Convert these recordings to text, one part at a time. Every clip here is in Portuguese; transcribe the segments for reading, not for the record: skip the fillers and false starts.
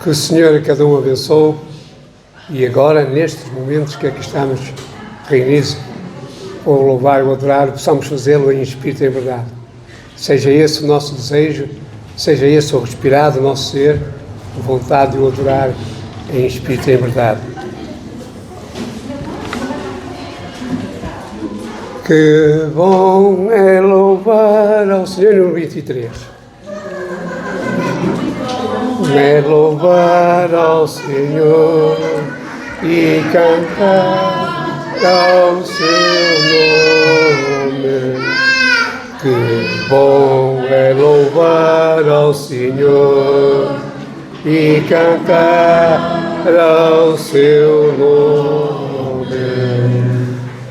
Que o Senhor cada um abençoe e agora, nestes momentos que aqui estamos reunidos, ou louvar ou adorar, possamos fazê-lo em espírito e em verdade. Seja esse o nosso desejo, seja esse o respirar do nosso ser, a vontade de o adorar em espírito e em verdade. Que bom é louvar ao Senhor, no 23. É louvar ao Senhor e cantar ao seu nome. Que bom é louvar ao Senhor e cantar ao seu nome.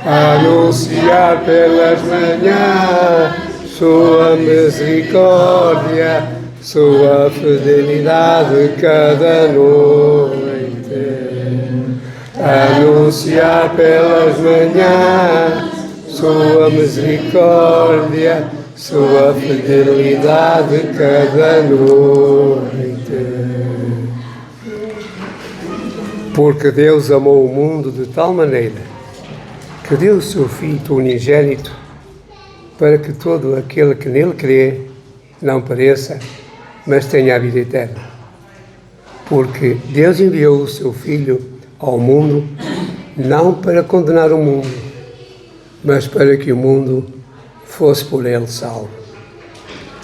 Anunciar pelas manhãs sua misericórdia, sua fidelidade cada noite. Anunciar pelas manhãs sua misericórdia, sua fidelidade cada noite. Porque Deus amou o mundo de tal maneira que deu o seu Filho unigênito, para que todo aquele que nele crê não pereça, mas tenha a vida eterna. Porque Deus enviou o seu Filho ao mundo, não para condenar o mundo, mas para que o mundo fosse por ele salvo.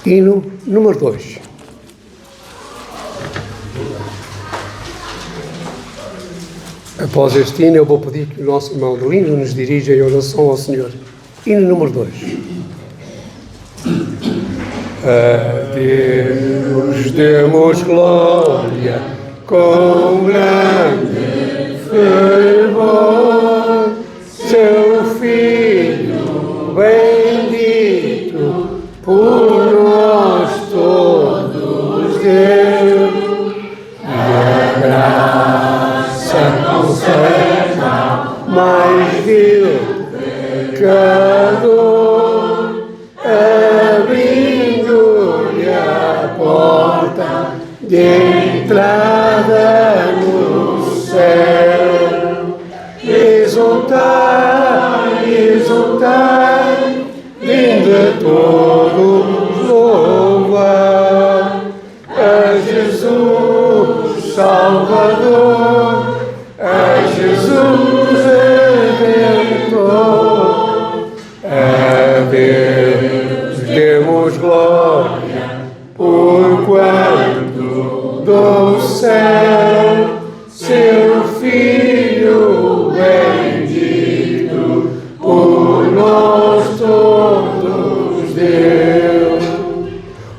Hino número 2. Após este hino, eu vou pedir que o nosso irmão do hino nos dirija em oração ao Senhor. Hino número 2. A Deus demos glória com grande fervor, seu Filho bendito por nós todos deu, e a graça conserva mais vil pecador, abrindo-lhe a porta de entrada no céu. Exultai, exultai, vinde todos louvar a Jesus Salvador, a Jesus Redentor. A Deus demos glória, porquanto do céu seu Filho bendito por nós todos deu.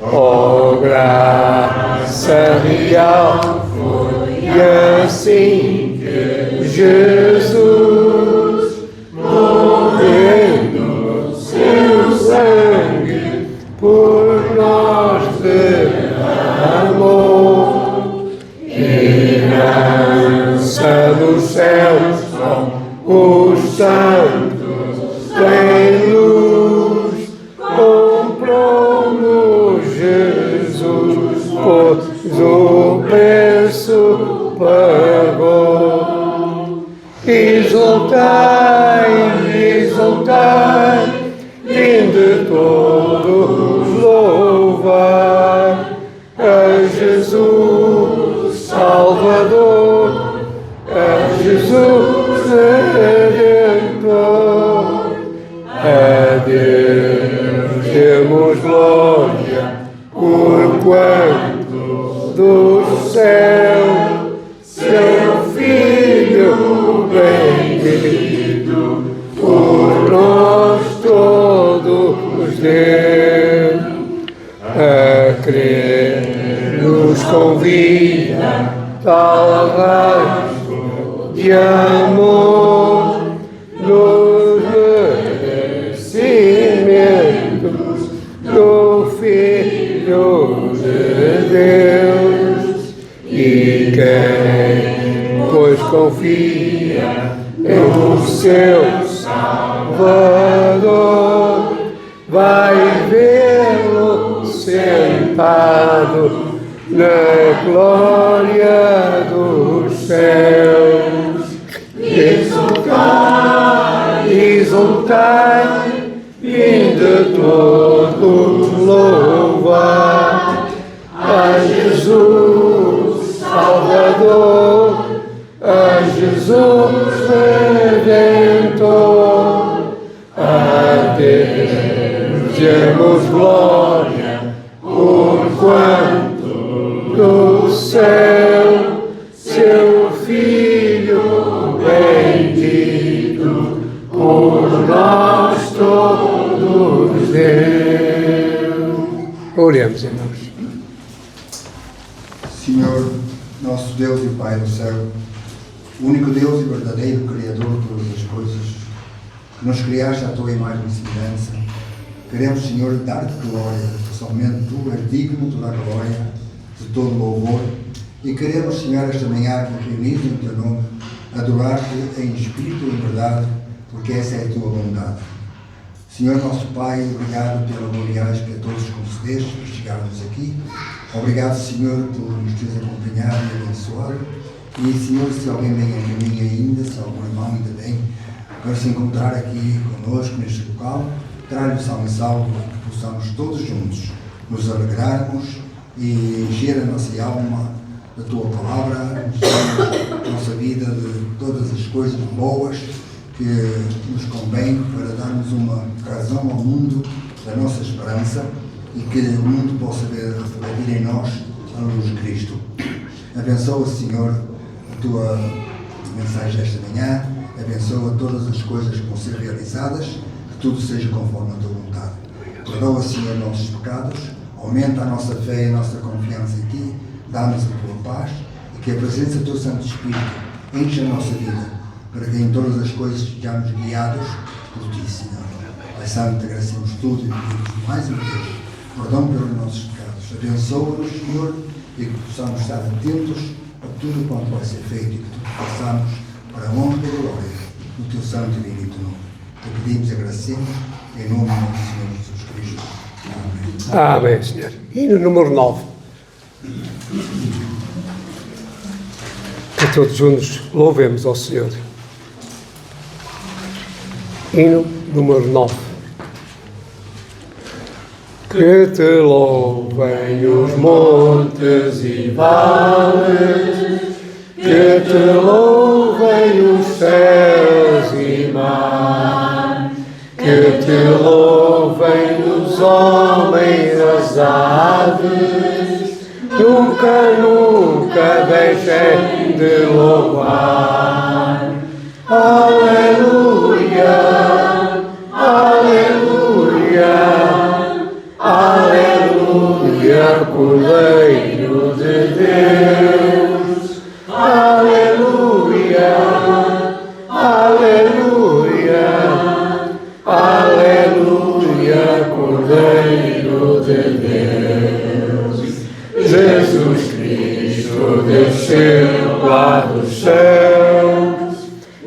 Ó graça real, foi assim que Jesus, morrendo seu sangue, por nós derramou. Herança dos céus com os santos em luz, comprou-nos Jesus, pois o preço pagou. Exultai, exultai, vinde todos louvar a Jesus Salvador, a Jesus Redentor. A Deus demos glória, porquanto do céu seu Filho bendito por nós todos deu. A crer nos convida tal arrasto de amor, nos merecimentos do Filho de Deus. E quem, pois, confia em o seu Salvador, vai vê-lo sentado na glória dos céus. Exultai, exultai, vinde todos louvar a Jesus Salvador, a Jesus Redentor. A Deus demos glória, porquanto do céu seu Filho bendito por nós todos deu. Oremos, irmãos. Senhor, nosso Deus e Pai do céu, o único Deus e verdadeiro Criador de todas as coisas, que nos criaste à tua imagem e semelhança, queremos, Senhor, dar-te glória, porque somente tu és digno de toda a glória, de todo louvor, e queremos, Senhor, esta manhã, reunidos em teu nome, adorar-te em espírito e em verdade, porque essa é a tua bondade. Senhor, nosso Pai, obrigado pela gloriagem que a todos concedeste por chegarmos aqui. Obrigado, Senhor, por nos teres acompanhado e abençoado. E, Senhor, se alguém vem a caminho ainda, se algum irmão ainda vem para se encontrar aqui conosco neste local, traga-lhe salve e salvo, que possamos todos juntos nos alegrarmos e encher a nossa alma da tua palavra, encher a nossa vida de todas as coisas boas que nos convém para darmos uma razão ao mundo da nossa esperança e que o mundo possa ver refletir em nós a luz de Cristo. Abençoa, Senhor, a tua mensagem desta manhã, abençoa todas as coisas que vão ser realizadas, que tudo seja conforme a tua vontade. Perdoa, Senhor, nossos pecados, aumenta a nossa fé e a nossa confiança em Ti, dá-nos a tua paz e que a presença do teu Santo Espírito enche a nossa vida, para que em todas as coisas sejamos guiados por Ti, Senhor. Pai Santo, te agradecemos tudo e pedimos mais uma vez perdão pelos nossos pecados. Abençoa-nos, Senhor, e que possamos estar atentos a tudo quanto vai ser feito e que tudo façamos para a honra e a glória do Teu Santo e bendito nome. Te pedimos e agradecemos em nome do nosso Senhor Jesus Cristo. Amém. Amém, Senhor. Hino número 9. Que todos juntos louvemos ao Senhor. Hino número 9. Que te louvem os montes e vales, que te louvem os céus e mar, que te louvem os homens, as aves, nunca, nunca deixem de louvar. Aleluia, aleluia. Aleluia, Cordeiro de Deus. Aleluia, aleluia, aleluia, Cordeiro de Deus. Jesus Cristo desceu lá dos céus,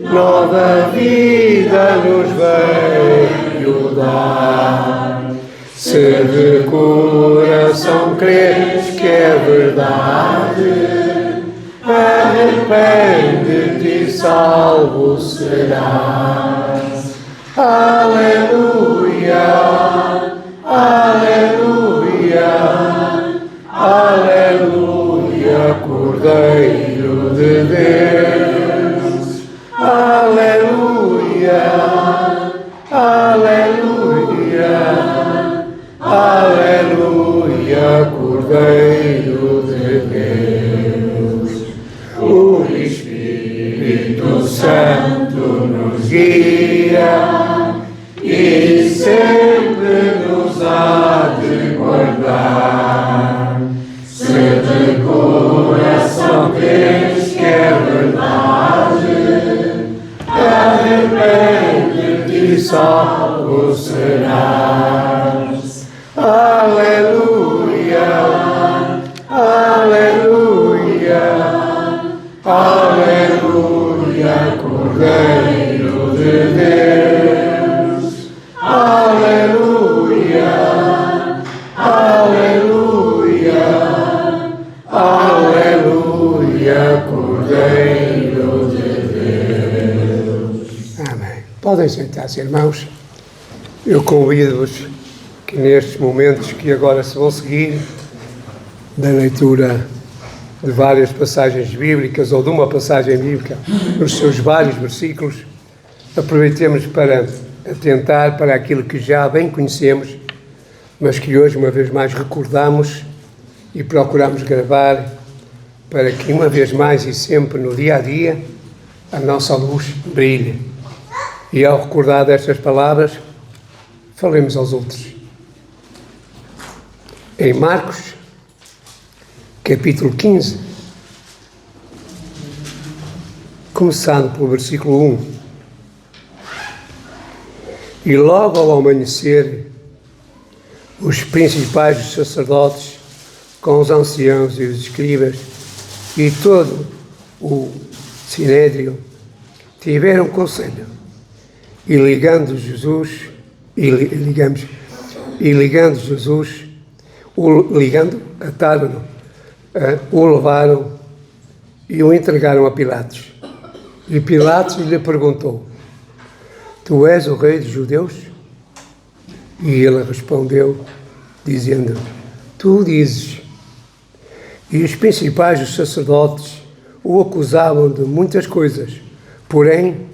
nova vida nos veio dar. Se de coração crês que é verdade, arrepende-te e salvo serás. Aleluia, aleluia, aleluia, Cordeiro de Deus. Aleluia, aleluia. Aleluia, Cordeiro de Deus. O Espírito Santo nos guia e sempre nos há de guardar. Se de coração crês que é verdade, arrepende-te e salvo serás. Aleluia, aleluia, aleluia, Cordeiro de Deus. Aleluia, aleluia, Cordeiro de Deus. Amém. Podem sentar-se, irmãos. Eu convido-vos que nestes momentos que agora se vão seguir, da leitura de várias passagens bíblicas ou de uma passagem bíblica, nos seus vários versículos, aproveitemos para atentar para aquilo que já bem conhecemos, mas que hoje uma vez mais recordamos e procuramos gravar para que uma vez mais e sempre no dia a dia a nossa luz brilhe. E ao recordar destas palavras, falemos aos outros. Em Marcos, capítulo 15, começando pelo versículo 1. E logo ao amanhecer, os principais dos sacerdotes, com os anciãos e os escribas, e todo o sinédrio, tiveram conselho, e ligando Jesus, ataram-no, o levaram e o entregaram a Pilatos. E Pilatos lhe perguntou: Tu és o rei dos judeus? E ele respondeu, dizendo: Tu dizes. E os principais dos sacerdotes o acusavam de muitas coisas, porém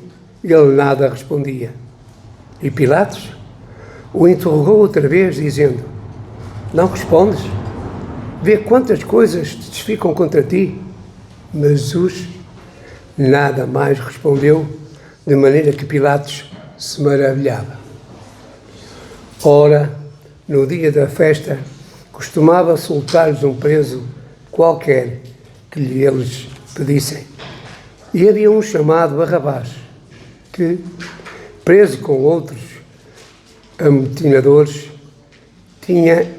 ele nada respondia. E Pilatos o interrogou outra vez, dizendo: Não respondes? Vê quantas coisas te testificam contra ti. Mas Jesus nada mais respondeu, de maneira que Pilatos se maravilhava. Ora, no dia da festa, costumava soltar-lhes um preso qualquer que eles pedissem. E havia um chamado Barrabás, que, preso com outros amotinadores, tinha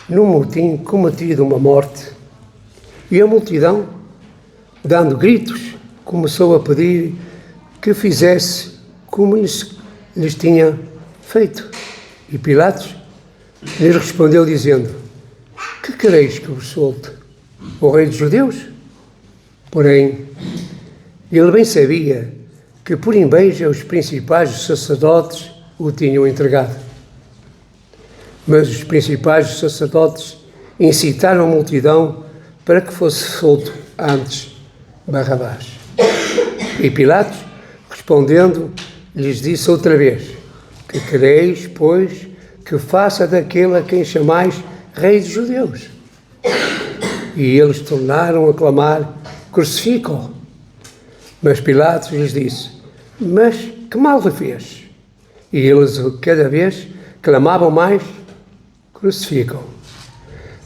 no motim cometido uma morte. E a multidão, dando gritos, começou a pedir que fizesse como lhes tinha feito. E Pilatos lhes respondeu dizendo: Que quereis que vos solte? O rei dos judeus? Porém, ele bem sabia que por inveja os principais dos sacerdotes o tinham entregado. Mas os principais dos sacerdotes incitaram a multidão para que fosse solto antes Barrabás. E Pilatos, respondendo, lhes disse outra vez: Que quereis, pois, que faça daquele a quem chamais rei dos judeus? E eles tornaram a clamar: Crucificam-o. Mas Pilatos lhes disse: Mas que mal lhe fez? E eles cada vez clamavam mais: Crucificam-o.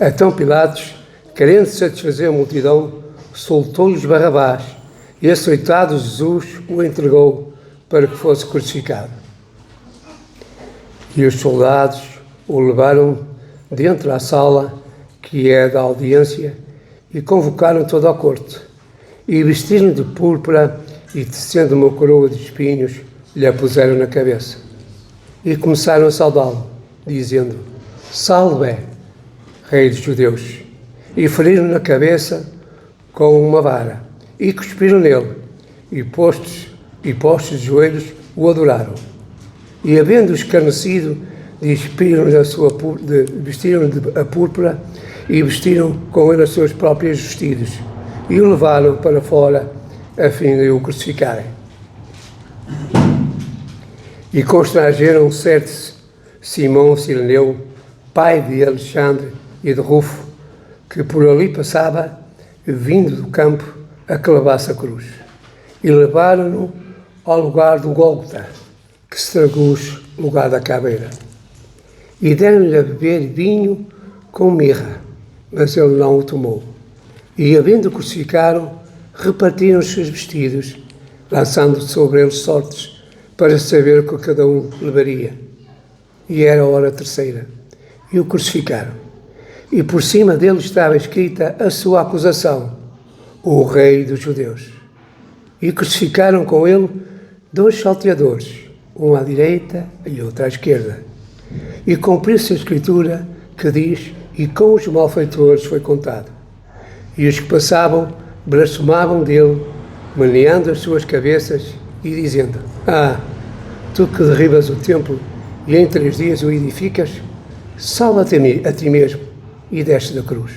Então Pilatos, querendo satisfazer a multidão, soltou-lhes Barrabás, e açoitado Jesus o entregou para que fosse crucificado. E os soldados o levaram dentro da sala, que é da audiência, e convocaram toda a corte, e vestiram de púrpura, e tecendo uma coroa de espinhos, lhe a puseram na cabeça. E começaram a saudá-lo, dizendo: Salve, rei dos judeus! E feriram na cabeça com uma vara, e cuspiram nele, e postos de joelhos, o adoraram. E, havendo escarnecido, vestiram-lhe a púrpura, e vestiram com ele os seus próprios vestidos, e o levaram para fora, a fim de o crucificarem. E constrangeram certo Simão Cireneu, pai de Alexandre e de Rufo, que por ali passava, vindo do campo, a que levasse a cruz. E levaram-no ao lugar do Gólgota, que se traduz lugar da caveira. E deram-lhe a beber vinho com mirra, mas ele não o tomou. E, havendo crucificado, repartiram os seus vestidos, lançando sobre eles sortes, para saber o que cada um levaria. E era a hora terceira. E o crucificaram. E por cima dele estava escrita a sua acusação: o rei dos judeus. E crucificaram com ele 2 salteadores, um à direita e outro à esquerda. E cumpriu-se a escritura que diz: e com os malfeitores foi contado. E os que passavam blasfemavam dele, meneando as suas cabeças e dizendo: Ah, tu que derribas o templo e em 3 dias o edificas, salva-te a ti mesmo e desce da cruz.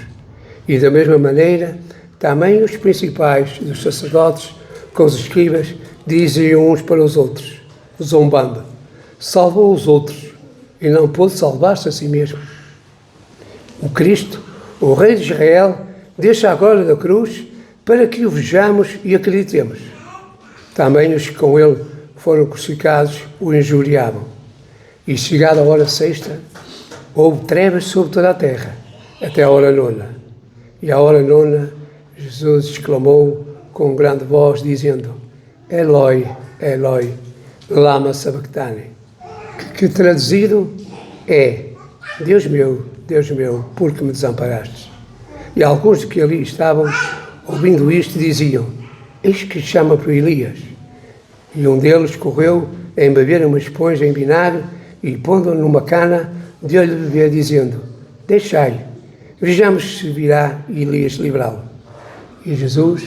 E da mesma maneira, também os principais dos sacerdotes com os escribas diziam uns para os outros, zombando: Salvou os outros e não pôde salvar-se a si mesmo. O Cristo, o Rei de Israel, deixa agora da cruz para que o vejamos e acreditemos. Também os que com ele foram crucificados o injuriavam. E chegada a hora sexta, houve trevas sobre toda a terra, até a hora 9. E à hora 9, Jesus exclamou com grande voz, dizendo: Eloi, Eloi, lama sabachthani, que traduzido é: Deus meu, por que me desamparaste? E alguns que ali estavam, ouvindo isto, diziam: Eis que chama por Elias. E um deles correu a embeber uma esponja em vinagre e, pondo-a numa cana, deu-lhe beber, dizendo: Deixai, vejamos se virá Elias livrá-lo. E Jesus,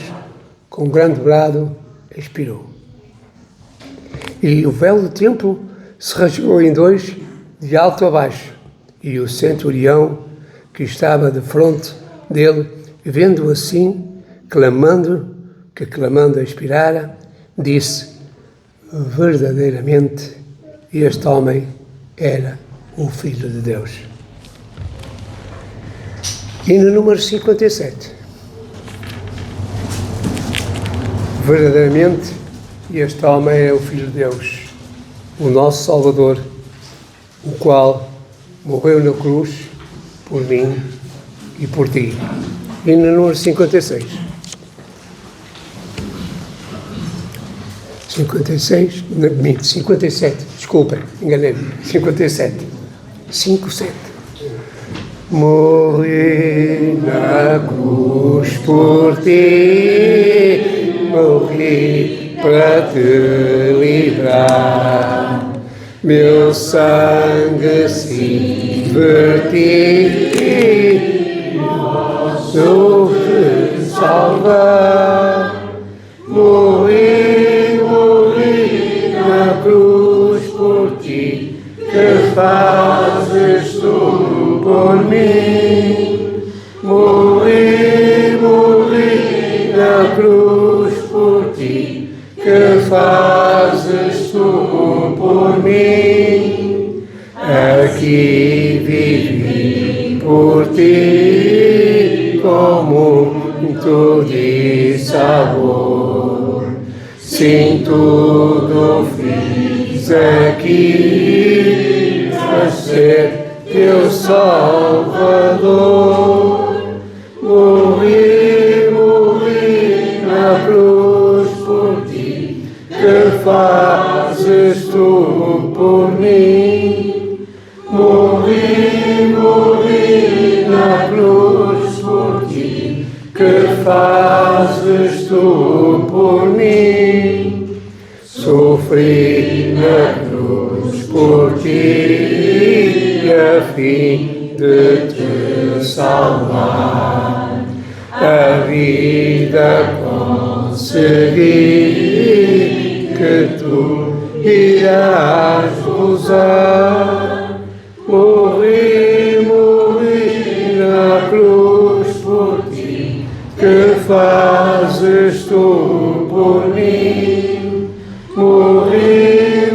com grande brado, expirou. E o véu do templo se rasgou em 2, de alto a baixo, e o centurião, que estava defronte dele, vendo assim, clamando expirara, disse: Verdadeiramente, este homem era o Filho de Deus. E no número 57, verdadeiramente, este homem é o Filho de Deus, o nosso Salvador, o qual morreu na cruz por mim e por ti. E no número 56. 57, desculpem, enganei-me. 57. 57. Morri na cruz por ti, morri para te livrar. Meu sangue se verti, posso te salvar. Morri na cruz por ti, que fazes tu por mim. Morri na cruz por ti, que fazes tu por mim. Aqui vivi por ti, como muito de sabor. Sim, tudo fiz aqui para ser teu Salvador. Morri na cruz por ti, que fazes tu por mim. Morri na cruz por ti, que fazes tu por mim. Sofri na cruz por ti, a fim de te salvar. A vida consegui, que tu irás gozar. Morri na cruz por ti, que fazes tu por mim. Morri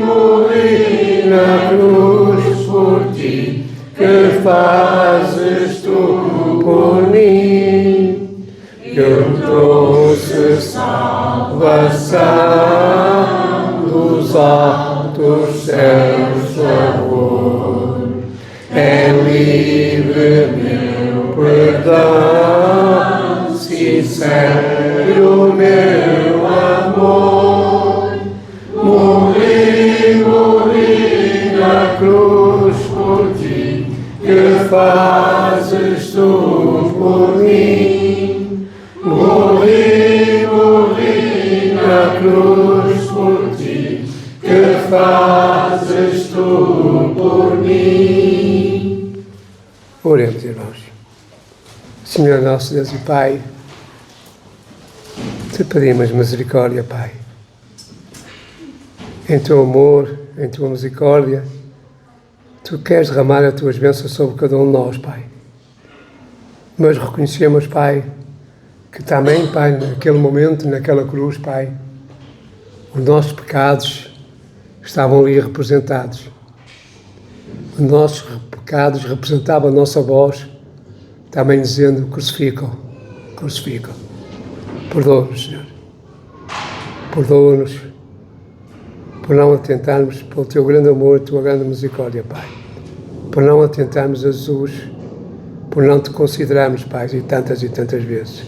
na cruz por ti, que fazes tu por mim. Eu trouxe salvação dos altos céus, favor. É livre meu perdão, sincero meu amor. Morri na cruz por ti, que fazes tu por mim. Morri na cruz por ti, que fazes tu por mim. Oremos, irmãos. Senhor nosso Deus e Pai, Te pedimos misericórdia, Pai. Em Teu amor, em Tua misericórdia, Tu queres derramar as Tuas bênçãos sobre cada um de nós, Pai. Mas reconhecemos, Pai, que também, Pai, naquele momento, naquela cruz, Pai, os nossos pecados estavam ali representados. Os nossos pecados representavam a nossa voz, também dizendo: crucificam, crucificam. Perdoa-nos, Senhor. Perdoa-nos por não atentarmos pelo Teu grande amor e Tua grande misericórdia, Pai. Por não atentarmos a Jesus, por não Te considerarmos, Pai, e tantas vezes.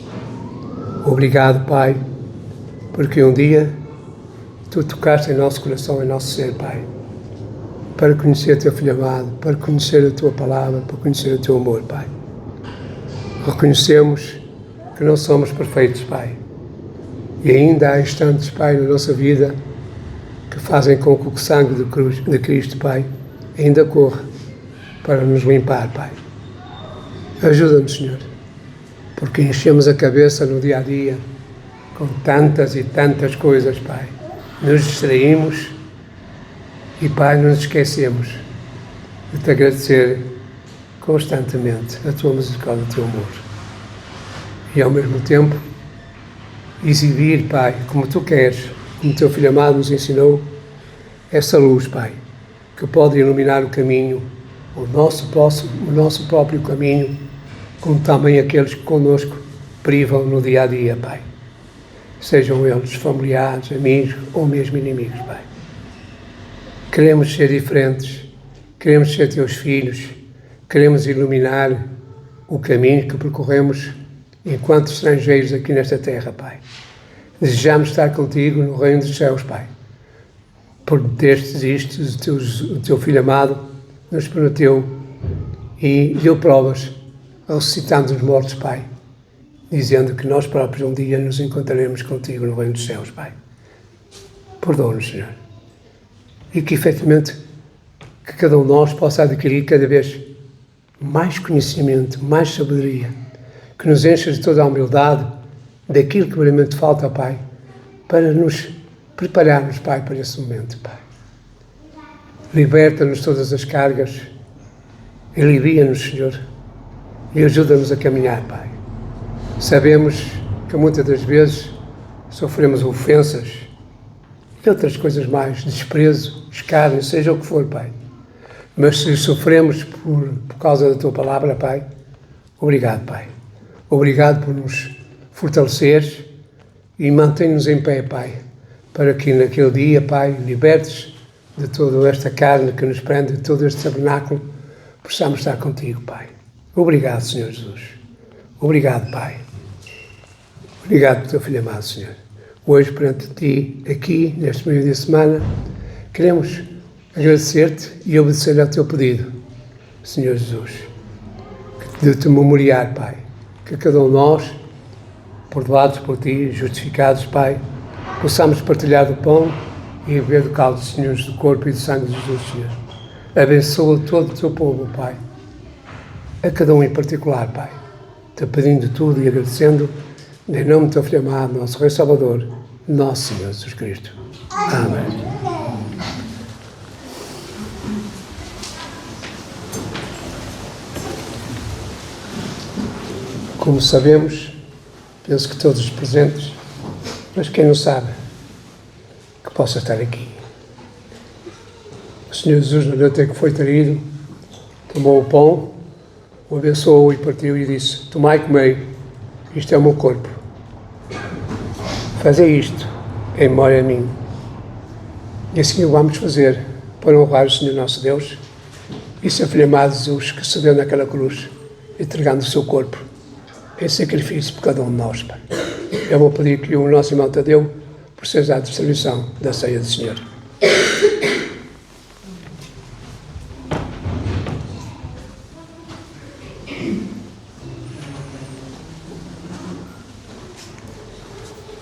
Obrigado, Pai, porque um dia Tu tocaste em nosso coração, em nosso ser, Pai, para conhecer Teu Filho amado, para conhecer a Tua palavra, para conhecer o Teu amor, Pai. Reconhecemos que não somos perfeitos, Pai, e ainda há instantes, Pai, na nossa vida que fazem com que o sangue de Cristo, Pai, ainda corra para nos limpar, Pai. Ajuda-nos, Senhor, porque enchemos a cabeça no dia a dia com tantas e tantas coisas, Pai. Nos distraímos e, Pai, nos esquecemos de Te agradecer constantemente a Tua misericórdia e o Teu amor. E, ao mesmo tempo, exibir, Pai, como Tu queres, como Teu Filho amado nos ensinou, essa luz, Pai, que pode iluminar o caminho, o nosso próprio caminho, como também aqueles que connosco privam no dia a dia, Pai. Sejam eles familiares, amigos ou mesmo inimigos, Pai. Queremos ser diferentes, queremos ser Teus filhos, queremos iluminar o caminho que percorremos enquanto estrangeiros aqui nesta terra, Pai. Desejamos estar contigo no reino dos céus, Pai. Por destes isto, o Teu Filho amado nos prometeu e deu provas, ressuscitando os mortos, Pai, dizendo que nós próprios um dia nos encontraremos contigo no reino dos céus, Pai. Perdoa-nos, Senhor. E que, efetivamente, que cada um de nós possa adquirir cada vez mais conhecimento, mais sabedoria, que nos encha de toda a humildade daquilo que realmente falta, Pai, para nos prepararmos, Pai, para esse momento, Pai. Liberta-nos de todas as cargas, alivia-nos, Senhor, e ajuda-nos a caminhar, Pai. Sabemos que muitas das vezes sofremos ofensas e outras coisas mais, desprezo, escárnio, seja o que for, Pai. Mas se sofremos por causa da Tua palavra, Pai, obrigado, Pai. Obrigado por nos fortaleceres e mantém-nos em pé, Pai, para que naquele dia, Pai, libertes de toda esta carne que nos prende, de todo este tabernáculo, possamos estar contigo, Pai. Obrigado, Senhor Jesus. Obrigado, Pai. Obrigado por Teu Filho amado, Senhor. Hoje, perante Ti, aqui, neste meio de semana, queremos agradecer-Te e obedecer ao Teu pedido, Senhor Jesus, de Te memoriar, Pai, que cada um de nós, perdoados por Ti, justificados, Pai, possamos partilhar do pão e beber do cálice, Senhor, do corpo e do sangue de Jesus, Senhor. Abençoa todo o Teu povo, Pai, a cada um em particular, Pai, Te pedindo tudo e agradecendo, em nome do Teu Filho amado, nosso Rei Salvador, nosso Senhor Jesus Cristo. Amém. Como sabemos, penso que todos os presentes, mas quem não sabe, que possa estar aqui. O Senhor Jesus, no dia que foi traído, tomou o pão, o abençoou e partiu e disse: tomai e comei, isto é o meu corpo. Fazei isto em memória a mim. E assim o vamos fazer para honrar o Senhor nosso Deus e seu Filho amado Jesus, que se deu naquela cruz, entregando o seu corpo em sacrifício por cada um de nós, Pai. Eu vou pedir que o nosso irmão Tadeu proceda à distribuição da ceia do Senhor.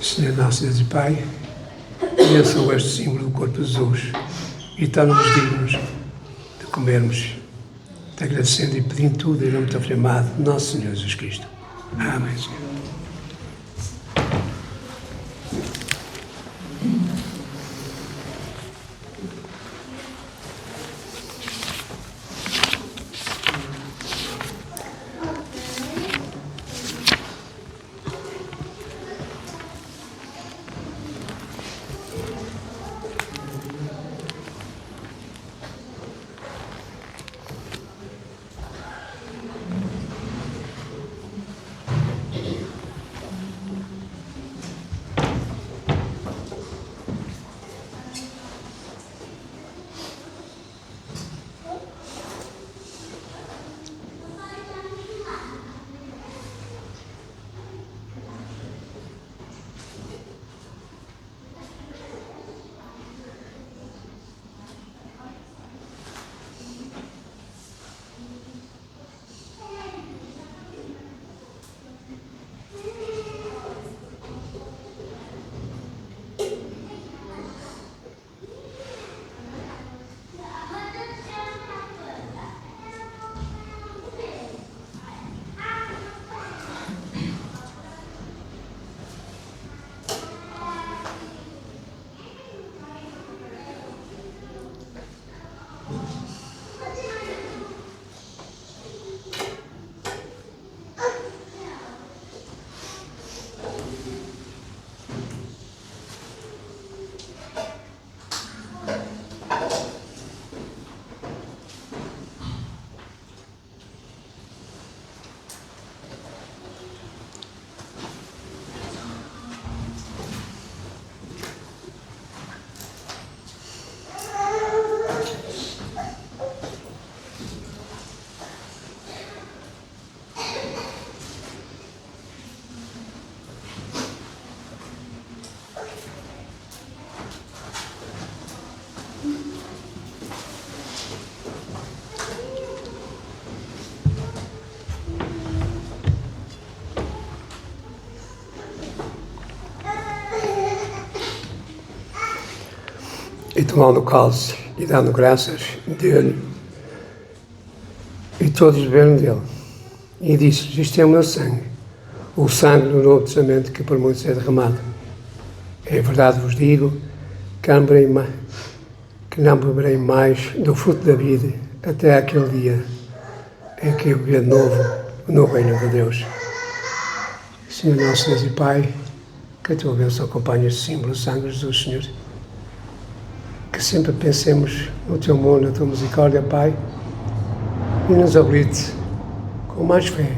Senhor nosso Deus e Pai, abençoa este símbolo do corpo de Jesus e torna-nos dignos de comermos, te agradecendo e pedindo tudo em nome do Teu Filho amado, nosso Senhor Jesus Cristo. Amém, Senhor. E tomando o cálice e dando graças dele, e todos beberam dele. E disse: isto é o meu sangue, o sangue do Novo Testamento que por muitos é derramado. Em verdade vos digo que não beberei mais do fruto da vida até aquele dia em que eu beber de novo no reino de Deus. Senhor nosso Deus e Pai, que a tua bênção acompanhe este símbolo do sangue de Jesus, Senhor. Que sempre pensemos no teu amor, na tua misericórdia, Pai, e nos habilite com mais fé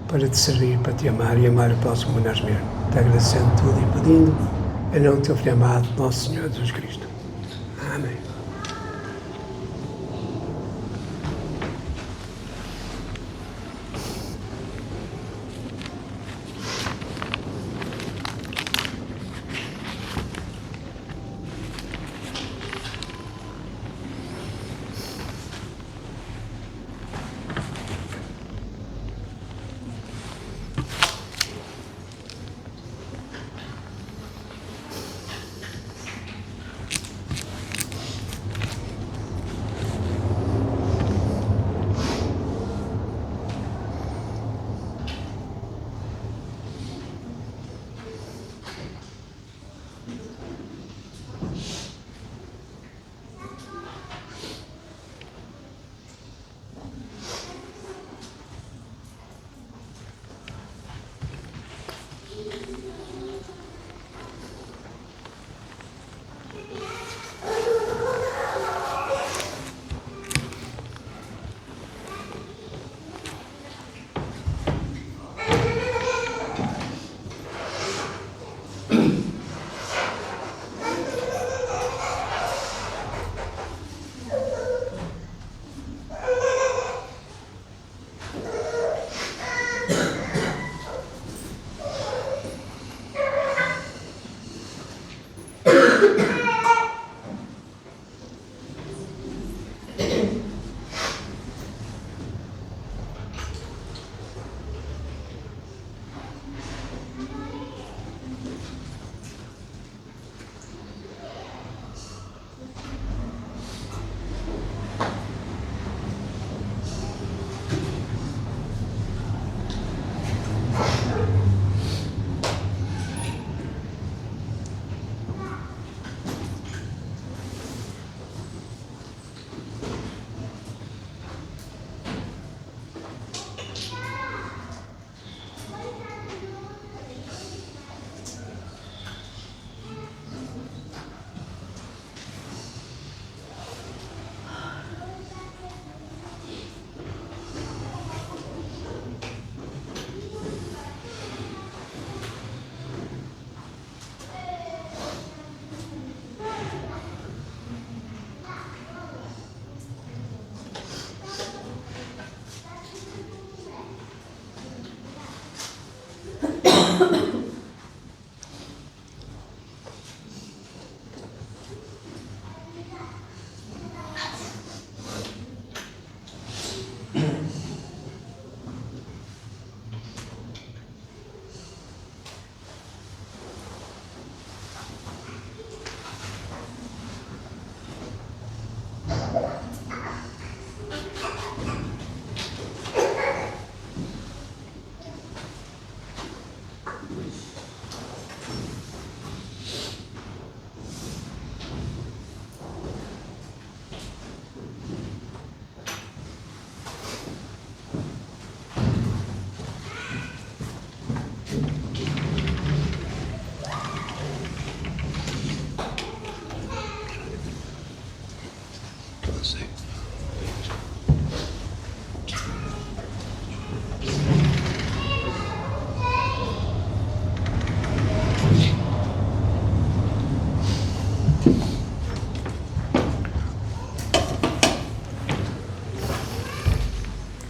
para te servir, para te amar e amar o próximo como nós mesmos. Te agradecendo tudo e pedindo em nome do teu Filho amado, nosso Senhor Jesus Cristo. Amém.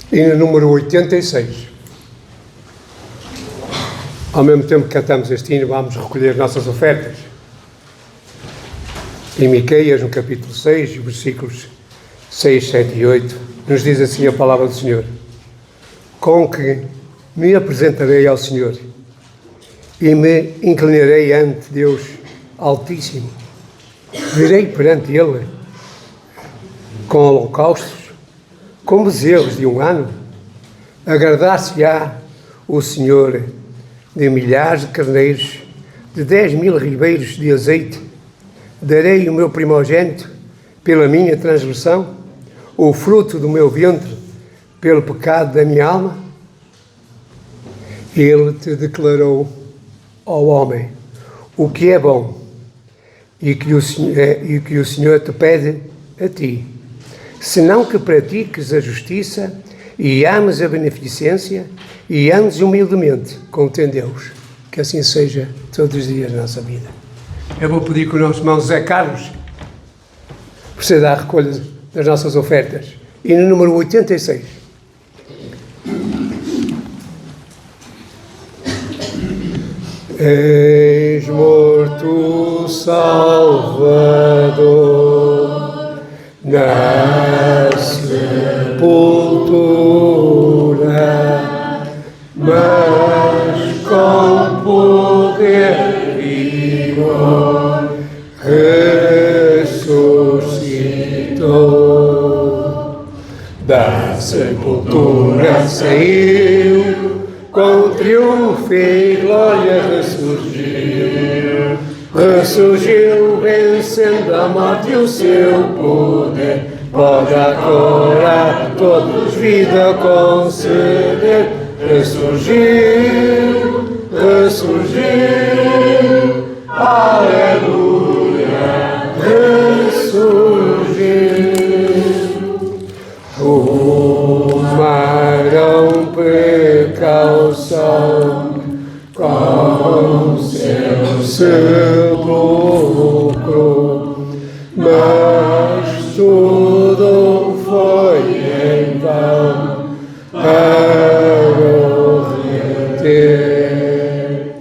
E no número 86. Ao mesmo tempo que cantamos este hino, vamos recolher nossas ofertas. Em Miqueias, no capítulo 6, versículos 6, 7 e 8, nos diz assim a palavra do Senhor: com que me apresentarei ao Senhor e me inclinarei ante Deus Altíssimo. virei perante Ele com holocaustos, com bezelos de 1 ano? Agradar-se-á o Senhor de milhares de carneiros, de 10.000 ribeiros de azeite? Darei o meu primogênito pela minha transgressão, o fruto do meu ventre pelo pecado da minha alma? Ele te declarou, ó homem, o que é bom e que o Senhor te pede a ti, senão que pratiques a justiça e ames a beneficência e andes humildemente com teu Deus. Que assim seja todos os dias da nossa vida. Eu vou pedir que o nosso irmão José Carlos proceda à recolha das nossas ofertas. E no número 86. Eis morto Salvador na sepultura, mas com poder e vigor ressuscitou. Da sepultura saiu, com triunfo e glória ressurgiu. Ressurgiu vencendo a morte e o seu poder. Pode agora a todos vida conceder. Ressurgiu, ressurgiu, aleluia, ressurgiu. Tomaram precaução com seu sepulcro, mas tudo foi em vão para o reter.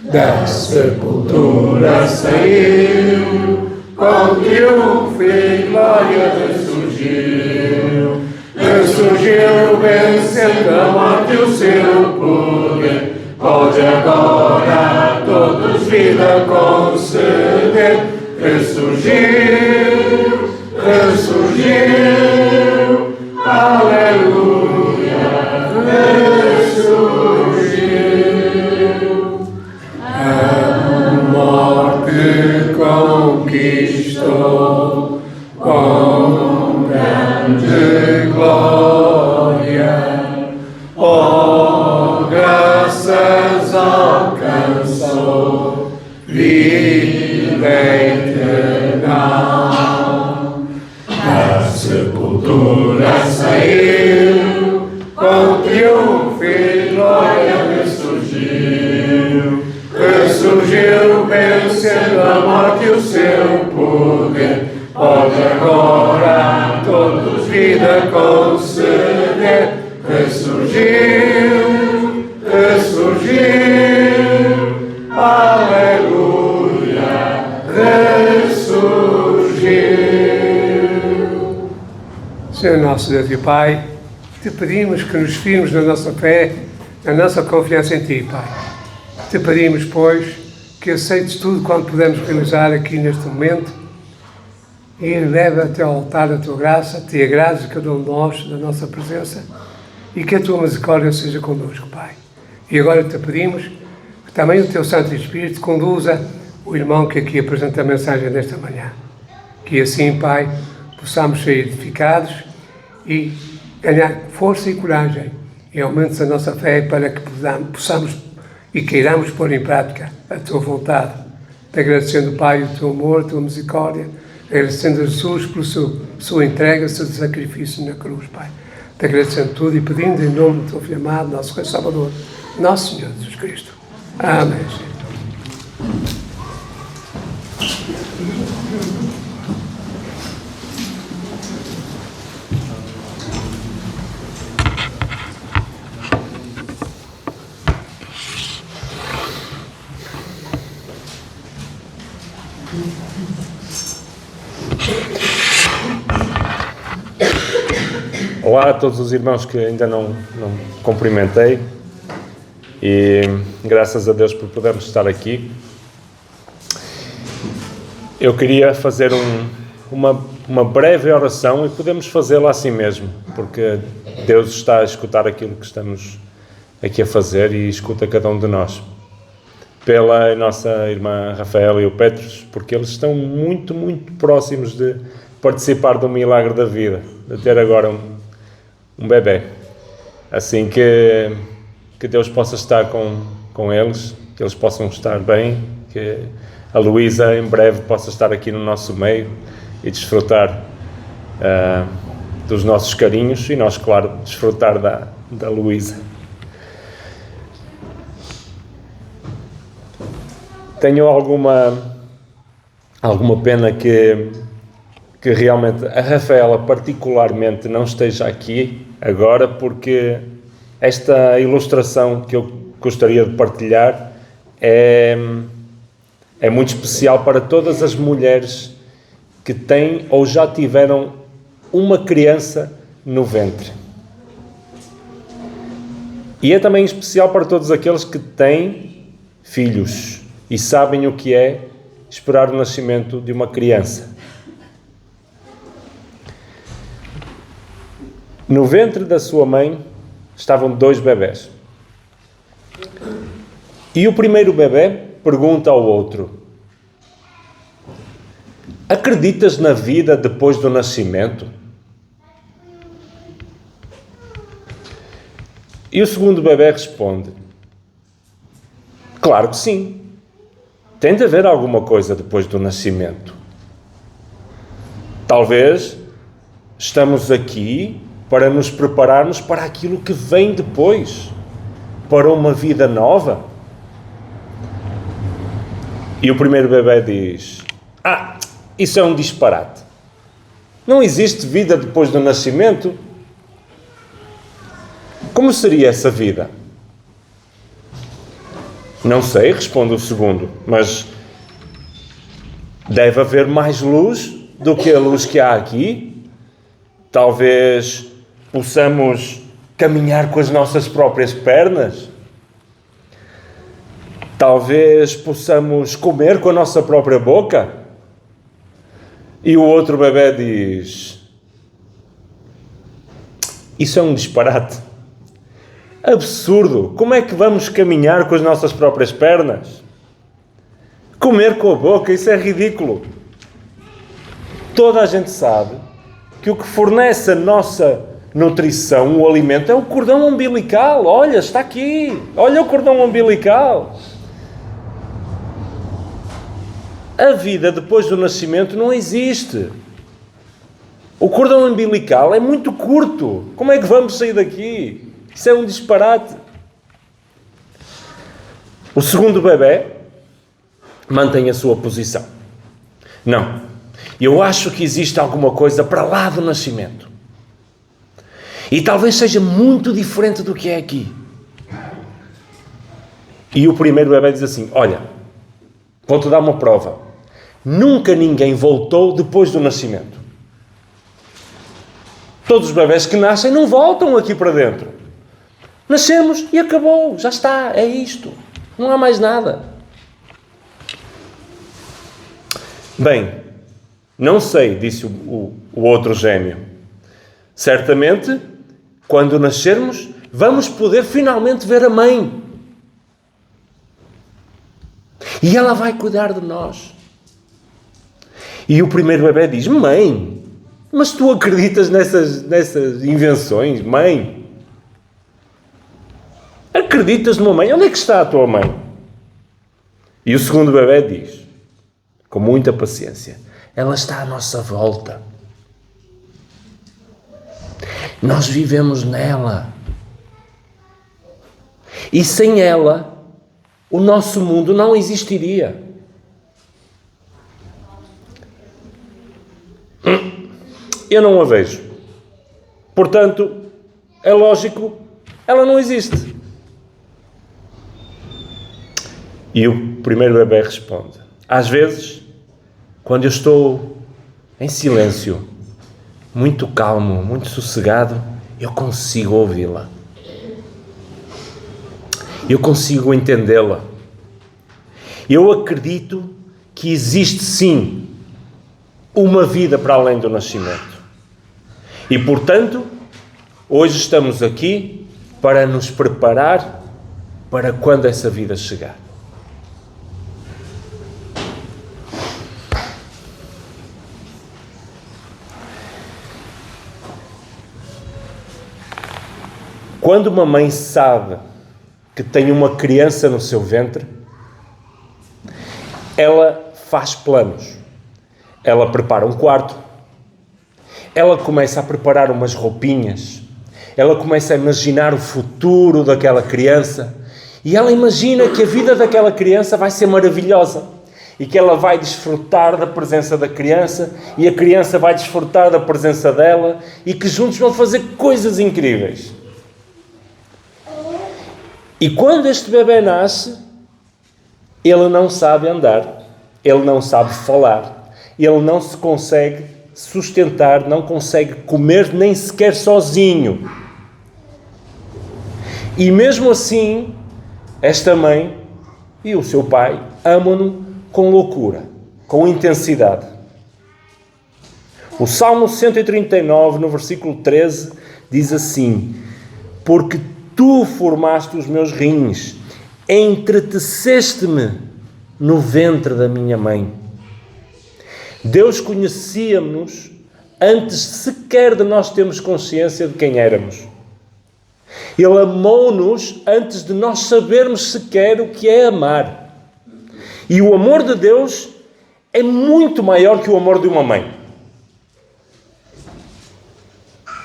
Da sepultura saiu, com triunfo e glória ressurgiu. Ressurgiu vencendo a morte e o seu poder. Pode agora a todos vida conceder. Ressurgiu, ressurgiu, aleluia, ressurgiu. A morte conquistou com grande glória, oh, graças alcançou vida eterna. Da sepultura saiu, com triunfo e glória ressurgiu. Ressurgiu vencendo a morte e o seu poder. Pode agora a todos vida conceder. Ressurgiu, ressurgiu, aleluia, ressurgiu. Senhor nosso Deus e Pai, te pedimos que nos firmes na nossa fé, na nossa confiança em Ti, Pai. Te pedimos, pois, que aceites tudo quanto podemos realizar aqui neste momento e leva até ao altar da Tua graça, te agrades a cada um de nós, da nossa presença, e que a Tua misericórdia seja connosco, Pai. E agora te pedimos que também o Teu Santo Espírito conduza o irmão que aqui apresenta a mensagem desta manhã. Que assim, Pai, possamos ser edificados e ganhar força e coragem e aumentos a nossa fé para que possamos e queiramos pôr em prática a Tua vontade. Te agradecendo, Pai, o Teu amor, a Tua misericórdia, agradecendo a Jesus por sua entrega, o seu sacrifício na cruz, Pai. Te agradecendo tudo e pedindo em nome do Teu Filho amado, nosso Rei Salvador, nosso Senhor Jesus Cristo. Amém. Olá a todos os irmãos que ainda não cumprimentei e graças a Deus por podermos estar aqui. Eu queria fazer uma breve oração e podemos fazê-la assim mesmo, porque Deus está a escutar aquilo que estamos aqui a fazer e escuta cada um de nós. Pela nossa irmã Rafaela e o Petros, porque eles estão muito, muito próximos de participar do milagre da vida, de ter agora um bebê. Assim que Deus possa estar com eles, que eles possam estar bem, que a Luísa em breve possa estar aqui no nosso meio e desfrutar dos nossos carinhos e nós, claro, desfrutar da Luísa. Tenho alguma pena que realmente a Rafaela particularmente não esteja aqui agora, porque esta ilustração que eu gostaria de partilhar é muito especial para todas as mulheres que têm ou já tiveram uma criança no ventre. E é também especial para todos aqueles que têm filhos e sabem o que é esperar o nascimento de uma criança. No ventre da sua mãe estavam 2 bebés. E o primeiro bebé pergunta ao outro: acreditas na vida depois do nascimento? E o segundo bebé responde: claro que sim. Tem de haver alguma coisa depois do nascimento. Talvez estamos aqui para nos prepararmos para aquilo que vem depois, para uma vida nova. E o primeiro bebé diz: isso é um disparate. Não existe vida depois do nascimento. Como seria essa vida? Não sei, responde o segundo, mas deve haver mais luz do que a luz que há aqui. Talvez possamos caminhar com as nossas próprias pernas. Talvez possamos comer com a nossa própria boca. E o outro bebé diz: isso é um disparate. Absurdo! Como é que vamos caminhar com as nossas próprias pernas? Comer com a boca, isso é ridículo. Toda a gente sabe que o que fornece a nossa nutrição, o alimento, é o cordão umbilical. Olha, está aqui. Olha o cordão umbilical. A vida depois do nascimento não existe. O cordão umbilical é muito curto. Como é que vamos sair daqui? Isso é um disparate. O segundo bebé mantém a sua posição. Não, eu acho que existe alguma coisa para lá do nascimento. E talvez seja muito diferente do que é aqui. E o primeiro bebé diz assim: olha, vou-te dar uma prova. Nunca ninguém voltou depois do nascimento. Todos os bebés que nascem não voltam aqui para dentro. Nascemos e acabou, já está, é isto. Não há mais nada. Bem, não sei, disse o outro gêmeo. Certamente, quando nascermos, vamos poder finalmente ver a mãe. E ela vai cuidar de nós. E o primeiro bebé diz: mãe, mas tu acreditas nessas invenções, mãe? Acreditas numa mãe? Onde é que está a tua mãe? E o segundo bebé diz, com muita paciência: ela está à nossa volta. Nós vivemos nela. E sem ela, o nosso mundo não existiria. Eu não a vejo. Portanto, é lógico, ela não existe. E o primeiro bebé responde: às vezes, quando eu estou em silêncio, muito calmo, muito sossegado, eu consigo ouvi-la. Eu consigo entendê-la. Eu acredito que existe sim uma vida para além do nascimento. E, portanto, hoje estamos aqui para nos preparar para quando essa vida chegar. Quando uma mãe sabe que tem uma criança no seu ventre, ela faz planos. Ela prepara um quarto, ela começa a preparar umas roupinhas, ela começa a imaginar o futuro daquela criança e ela imagina que a vida daquela criança vai ser maravilhosa e que ela vai desfrutar da presença da criança e a criança vai desfrutar da presença dela e que juntos vão fazer coisas incríveis. E quando este bebê nasce, ele não sabe andar, ele não sabe falar, ele não se consegue sustentar, não consegue comer nem sequer sozinho. E mesmo assim, esta mãe e o seu pai amam-no com loucura, com intensidade. O Salmo 139, no versículo 13, diz assim: porque tu formaste os meus rins, entreteceste-me no ventre da minha mãe. Deus conhecia-nos antes sequer de nós termos consciência de quem éramos. Ele amou-nos antes de nós sabermos sequer o que é amar. E o amor de Deus é muito maior que o amor de uma mãe.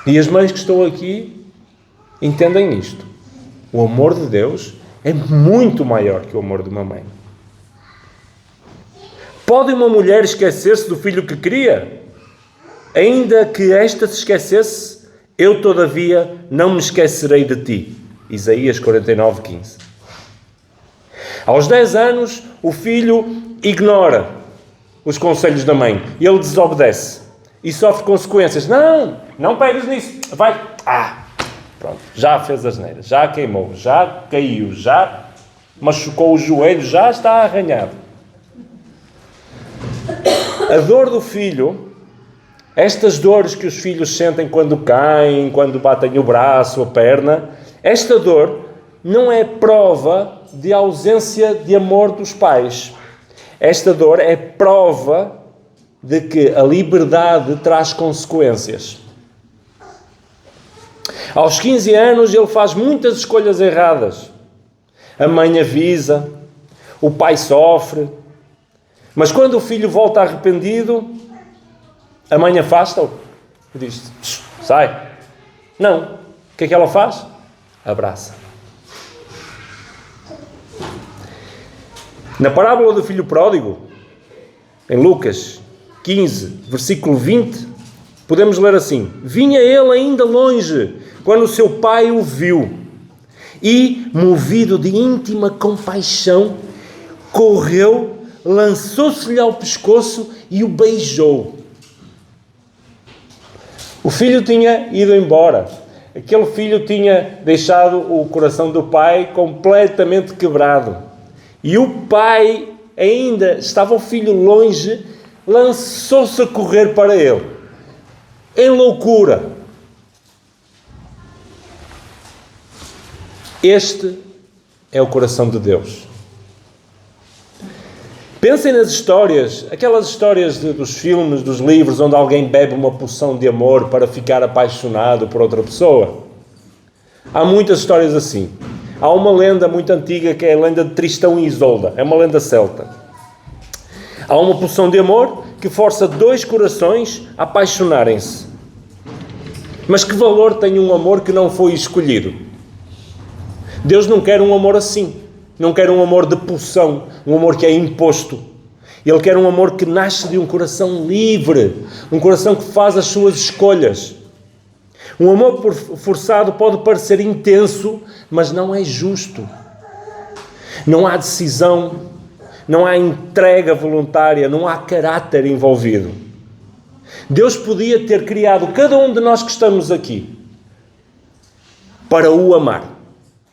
E as mães que estão aqui entendem isto. O amor de Deus é muito maior que o amor de uma mãe. Pode uma mulher esquecer-se do filho que cria? Ainda que esta se esquecesse, eu todavia não me esquecerei de ti. Isaías 49, 15. Aos 10 anos, o filho ignora os conselhos da mãe. Ele desobedece e sofre consequências. Não pegues nisso. Vai. Pronto. Já fez asneiras, já queimou, já caiu, já machucou o joelho, já está arranhado. A dor do filho, estas dores que os filhos sentem quando caem, quando batem o braço, a perna, esta dor não é prova de ausência de amor dos pais. Esta dor é prova de que a liberdade traz consequências. Aos 15 anos ele faz muitas escolhas erradas. A mãe avisa, o pai sofre, mas quando o filho volta arrependido, a mãe afasta-o e diz: sai. Não. O que é que ela faz? Abraça. Na parábola do filho pródigo, em Lucas 15, versículo 20, podemos ler assim: vinha ele ainda longe, quando o seu pai o viu, e, movido de íntima compaixão, correu, lançou-se-lhe ao pescoço e o beijou. O filho tinha ido embora. Aquele filho tinha deixado o coração do pai completamente quebrado. E o pai, ainda estava o filho longe, lançou-se a correr para ele, em loucura. Este é o coração de Deus. Pensem nas histórias, aquelas histórias dos filmes, dos livros, onde alguém bebe uma poção de amor para ficar apaixonado por outra pessoa. Há muitas histórias assim. Há uma lenda muito antiga que é a lenda de Tristão e Isolda. É uma lenda celta. Há uma poção de amor que força dois corações a apaixonarem-se. Mas que valor tem um amor que não foi escolhido? Deus não quer um amor assim. Não quer um amor de poção, um amor que é imposto. Ele quer um amor que nasce de um coração livre, um coração que faz as suas escolhas. Um amor forçado pode parecer intenso, mas não é justo. Não há decisão, não há entrega voluntária, não há caráter envolvido. Deus podia ter criado cada um de nós que estamos aqui para o amar.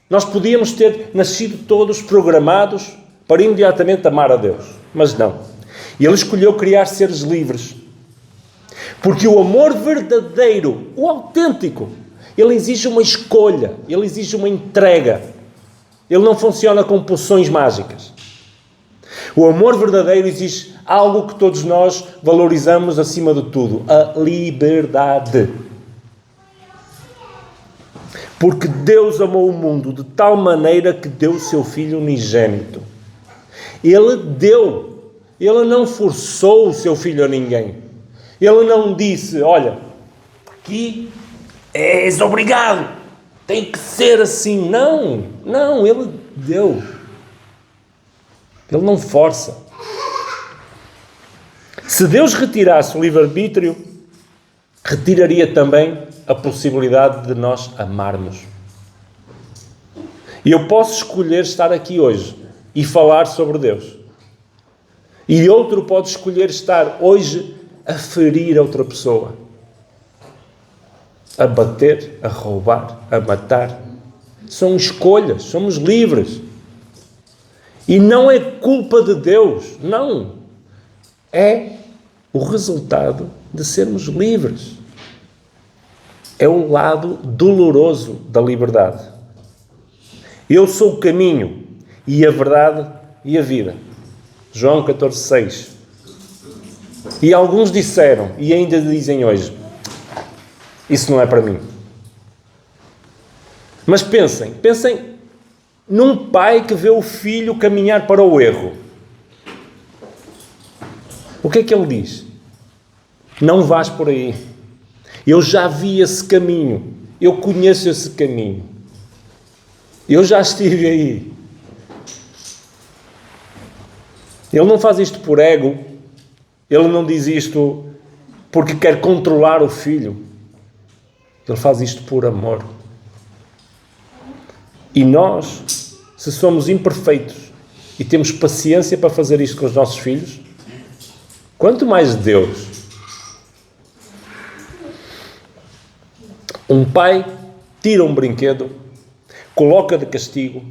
Nós podíamos ter nascido todos programados para imediatamente amar a Deus, mas não. Ele escolheu criar seres livres. Porque o amor verdadeiro, o autêntico, ele exige uma escolha, ele exige uma entrega. Ele não funciona com poções mágicas. O amor verdadeiro exige algo que todos nós valorizamos acima de tudo: a liberdade. Porque Deus amou o mundo de tal maneira que deu o seu Filho unigênito. Ele deu, ele não forçou o seu Filho a ninguém. Ele não disse: olha, aqui és obrigado, tem que ser assim. Não, ele deu. Ele não força. Se Deus retirasse o livre-arbítrio, retiraria também a possibilidade de nós amarmos. E eu posso escolher estar aqui hoje e falar sobre Deus. E outro pode escolher estar hoje a ferir a outra pessoa. A bater, a roubar, a matar. São escolhas, somos livres. E não é culpa de Deus, não. É o resultado de sermos livres. É o lado doloroso da liberdade. Eu sou o caminho e a verdade e a vida. João 14,6. E alguns disseram, e ainda dizem hoje, isso não é para mim. Mas pensem num pai que vê o filho caminhar para o erro. O que é que ele diz? Não vás por aí. Eu já vi esse caminho. Eu conheço esse caminho. Eu já estive aí. Ele não faz isto por ego. Ele não diz isto porque quer controlar o filho. Ele faz isto por amor. E nós, se somos imperfeitos e temos paciência para fazer isto com os nossos filhos, quanto mais Deus. Um pai tira um brinquedo, coloca de castigo,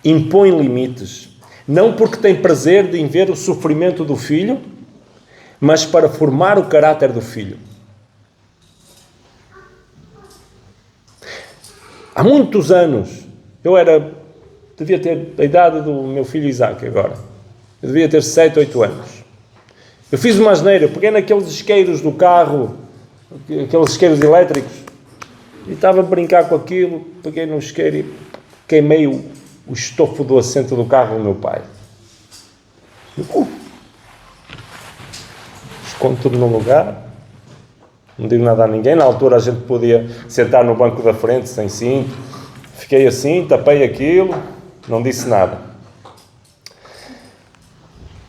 impõe limites, não porque tem prazer em ver o sofrimento do filho, mas para formar o caráter do filho. Há muitos anos, devia ter a idade do meu filho Isaac agora. Eu devia ter 7, 8 anos. Eu fiz uma asneira, peguei naqueles isqueiros do carro, aqueles isqueiros elétricos, e estava a brincar com aquilo, peguei no isqueiro e queimei o estofo do assento do carro do meu pai. Escondo tudo no lugar, não digo nada a ninguém. Na altura a gente podia sentar no banco da frente sem cinto. Fiquei assim, tapei aquilo, não disse nada.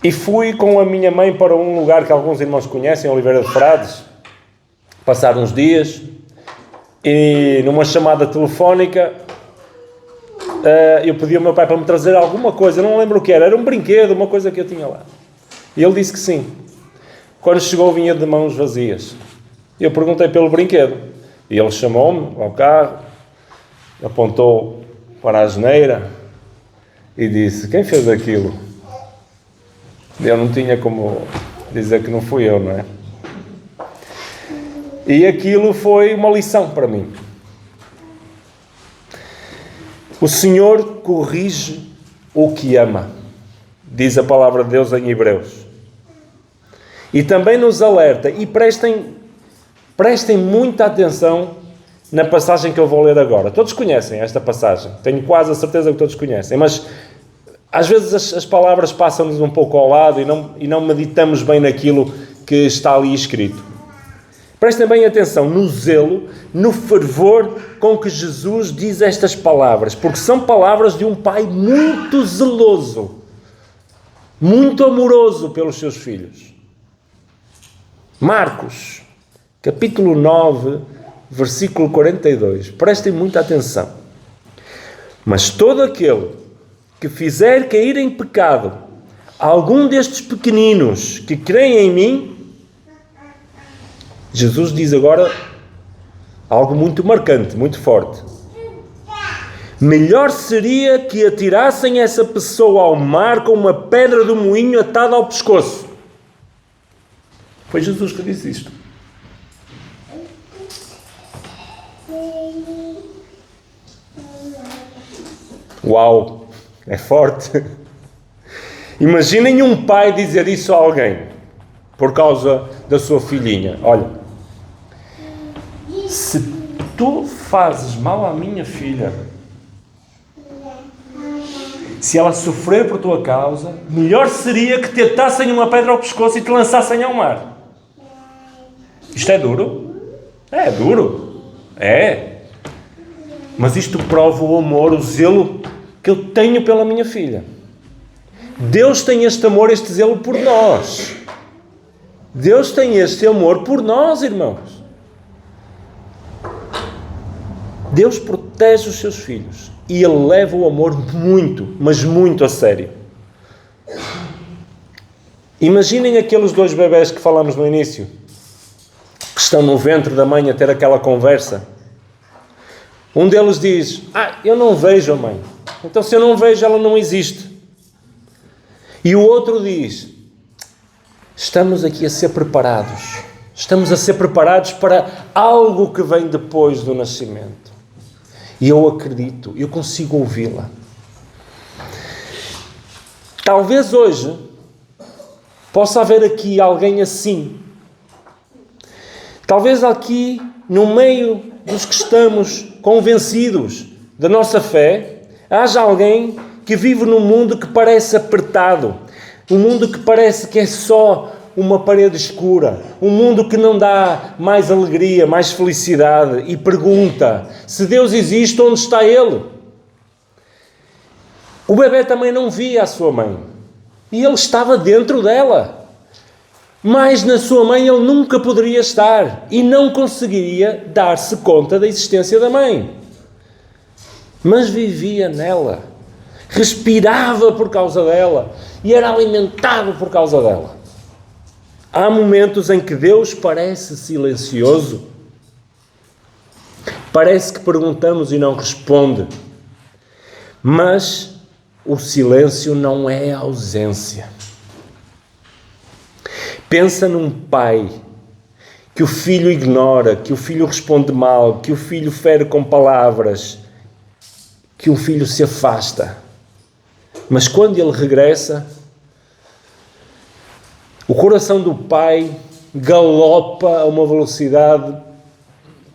E fui com a minha mãe para um lugar que alguns irmãos conhecem, Oliveira de Frades, passar uns dias, e numa chamada telefónica eu pedi ao meu pai para me trazer alguma coisa, não lembro o que era um brinquedo, uma coisa que eu tinha lá. E ele disse que sim. Quando chegou vinha de mãos vazias. Eu perguntei pelo brinquedo, e ele chamou-me ao carro, apontou para a asneira e disse: quem fez aquilo? Eu não tinha como dizer que não fui eu, não é? E aquilo foi uma lição para mim. O Senhor corrige o que ama, diz a palavra de Deus em Hebreus. E também nos alerta, e prestem muita atenção na passagem que eu vou ler agora. Todos conhecem esta passagem, tenho quase a certeza que todos conhecem, mas às vezes as palavras passam-nos um pouco ao lado e não meditamos bem naquilo que está ali escrito. Prestem bem atenção no zelo, no fervor com que Jesus diz estas palavras, porque são palavras de um pai muito zeloso, muito amoroso pelos seus filhos. Marcos, capítulo 9, versículo 42. Prestem muita atenção. Mas todo aquele que fizer cair em pecado algum destes pequeninos que creem em mim, Jesus diz agora algo muito marcante, muito forte. Melhor seria que atirassem essa pessoa ao mar com uma pedra do moinho atada ao pescoço. Foi Jesus que disse isto. Uau, é forte. Imaginem um pai dizer isso a alguém por causa da sua filhinha. Olha, se tu fazes mal à minha filha, se ela sofrer por tua causa, melhor seria que te atassem uma pedra ao pescoço e te lançassem ao mar. Isto é duro? É duro. É. Mas isto prova o amor, o zelo que eu tenho pela minha filha. Deus tem este amor, este zelo por nós. Deus tem este amor por nós, irmãos. Deus protege os seus filhos e Ele leva o amor muito, mas muito a sério. Imaginem aqueles 2 bebés que falamos no início, que estão no ventre da mãe a ter aquela conversa. Um deles diz: eu não vejo a mãe. Então, se eu não vejo, ela não existe. E o outro diz: estamos aqui a ser preparados. Estamos a ser preparados para algo que vem depois do nascimento. E eu acredito, eu consigo ouvi-la. Talvez hoje possa haver aqui alguém assim. Talvez aqui, no meio dos que estamos convencidos da nossa fé, haja alguém que vive num mundo que parece apertado, um mundo que parece que é só uma parede escura, um mundo que não dá mais alegria, mais felicidade, e pergunta: se Deus existe, onde está Ele? O bebé também não via a sua mãe, e ele estava dentro dela, mas na sua mãe ele nunca poderia estar, e não conseguiria dar-se conta da existência da mãe, mas vivia nela, respirava por causa dela, e era alimentado por causa dela. Há momentos em que Deus parece silencioso. Parece que perguntamos e não responde. Mas o silêncio não é ausência. Pensa num pai que o filho ignora, que o filho responde mal, que o filho fere com palavras, que o filho se afasta. Mas quando ele regressa, o coração do pai galopa a uma velocidade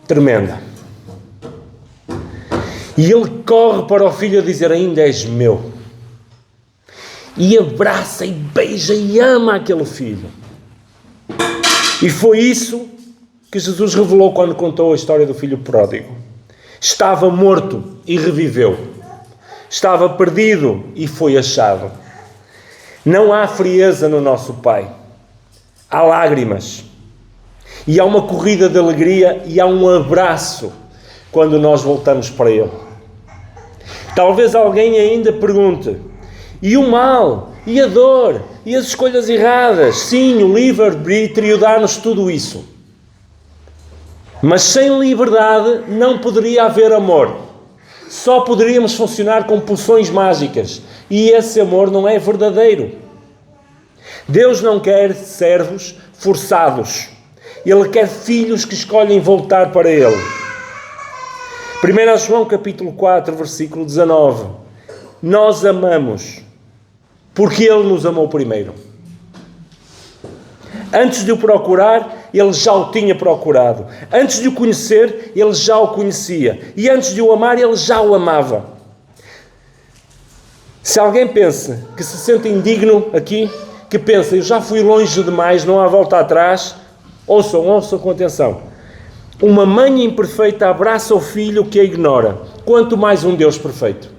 tremenda. E ele corre para o filho a dizer: ainda és meu. E abraça e beija e ama aquele filho. E foi isso que Jesus revelou quando contou a história do filho pródigo. Estava morto e reviveu. Estava perdido e foi achado. Não há frieza no nosso Pai. Há lágrimas, e há uma corrida de alegria, e há um abraço quando nós voltamos para Ele. Talvez alguém ainda pergunte: e o mal, e a dor, e as escolhas erradas? Sim, o livre-arbítrio dá-nos tudo isso. Mas sem liberdade não poderia haver amor. Só poderíamos funcionar com pulsões mágicas, e esse amor não é verdadeiro. Deus não quer servos forçados. Ele quer filhos que escolhem voltar para Ele. 1 João capítulo 4, versículo 19. Nós amamos porque Ele nos amou primeiro. Antes de o procurar, Ele já o tinha procurado. Antes de o conhecer, Ele já o conhecia. E antes de o amar, Ele já o amava. Se alguém pensa que se sente indigno aqui, que pensa: eu já fui longe demais, não há volta atrás, ouçam com atenção. Uma mãe imperfeita abraça o filho que a ignora, quanto mais um Deus perfeito.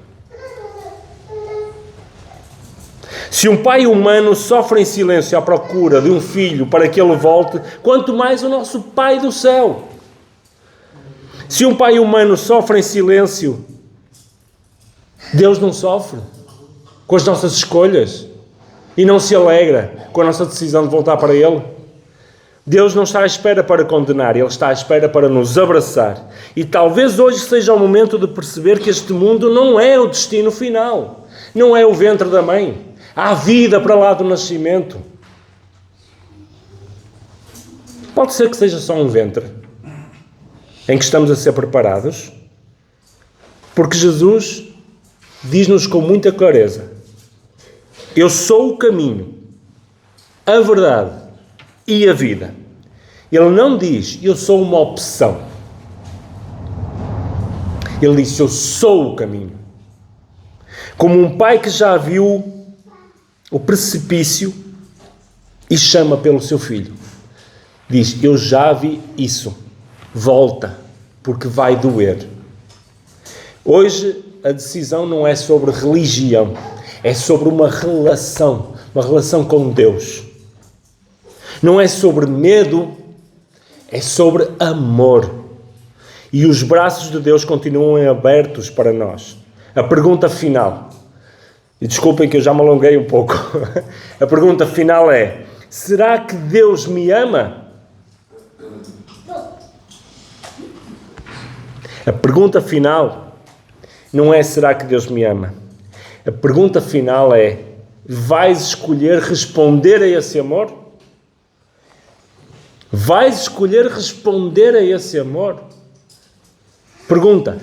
Se um pai humano sofre em silêncio à procura de um filho para que ele volte, quanto mais o nosso Pai do céu. Se um pai humano sofre em silêncio, Deus não sofre com as nossas escolhas e não se alegra com a nossa decisão de voltar para Ele. Deus não está à espera para condenar, Ele está à espera para nos abraçar. E talvez hoje seja o momento de perceber que este mundo não é o destino final, não é o ventre da mãe. Há vida para lá do nascimento. Pode ser que seja só um ventre em que estamos a ser preparados, porque Jesus diz-nos com muita clareza: eu sou o caminho, a verdade e a vida. Ele não diz, eu sou uma opção. Ele diz, eu sou o caminho. Como um pai que já viu o precipício e chama pelo seu filho. Diz, eu já vi isso. Volta, porque vai doer. Hoje a decisão não é sobre religião, é sobre uma relação com Deus. Não é sobre medo, é sobre amor. E os braços de Deus continuam abertos para nós. A pergunta final, e desculpem que eu já me alonguei um pouco, a pergunta final é, será que Deus me ama? A pergunta final não é será que Deus me ama? A pergunta final é, vais escolher responder a esse amor? Vais escolher responder a esse amor? Pergunta